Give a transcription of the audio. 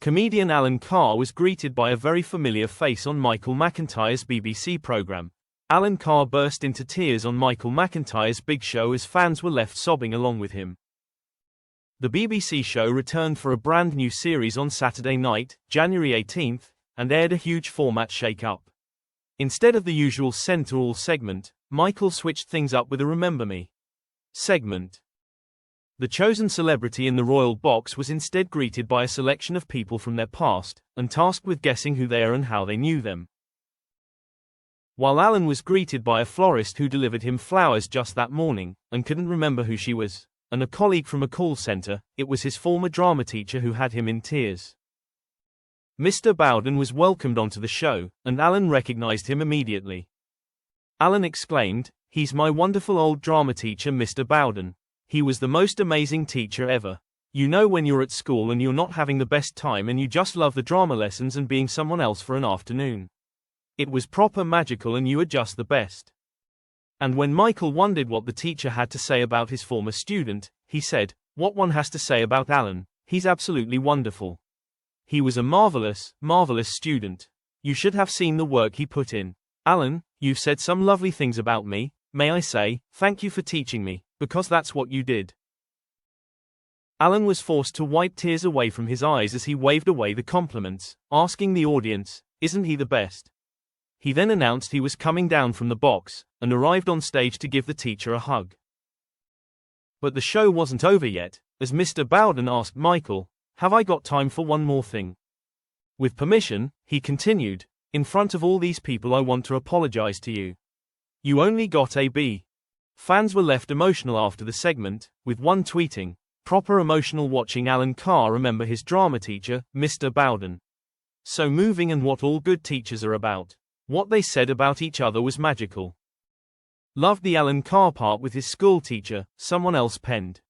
Comedian Alan Carr was greeted by a very familiar face on Michael McIntyre's BBC programme. Alan Carr burst into tears on Michael McIntyre's big show as fans were left sobbing along with him. The BBC show returned for a brand new series on Saturday night, January 18th, and aired a huge format shake-up. Instead of the usual Centre-All segment, Michael switched things up with a Remember Me segment. The chosen celebrity in the royal box was instead greeted by a selection of people from their past, and tasked with guessing who they are and how they knew them. While Alan was greeted by a florist who delivered him flowers just that morning, and couldn't remember who she was, and a colleague from a call centre, it was his former drama teacher who had him in tears. Mr. Bowden was welcomed onto the show, and Alan recognized him immediately. Alan exclaimed, "He's my wonderful old drama teacher, Mr. Bowden. He was the most amazing teacher ever. You know when you're at school and you're not having the best time and you just love the drama lessons and being someone else for an afternoon. It was proper magical and you are just the best." And when Michael wondered what the teacher had to say about his former student, he said, "What one has to say about Alan, he's absolutely wonderful. He was a marvelous, marvelous student. You should have seen the work he put in. Alan, you've said some lovely things about me. May I say, thank you for teaching me, because that's what you did." Alan was forced to wipe tears away from his eyes as he waved away the compliments, asking the audience, "Isn't he the best?" He then announced he was coming down from the box, and arrived on stage to give the teacher a hug. But the show wasn't over yet, as Mr. Bowden asked Michael, "Have I got time for one more thing?" With permission, he continued, "In front of all these people I want to apologize to you. You only got a B." Fans were left emotional after the segment, with one tweeting, "Proper emotional watching Alan Carr remember his drama teacher, Mr. Bowden. So moving and what all good teachers are about. What they said about each other was magical. Loved the Alan Carr part with his school teacher," someone else penned.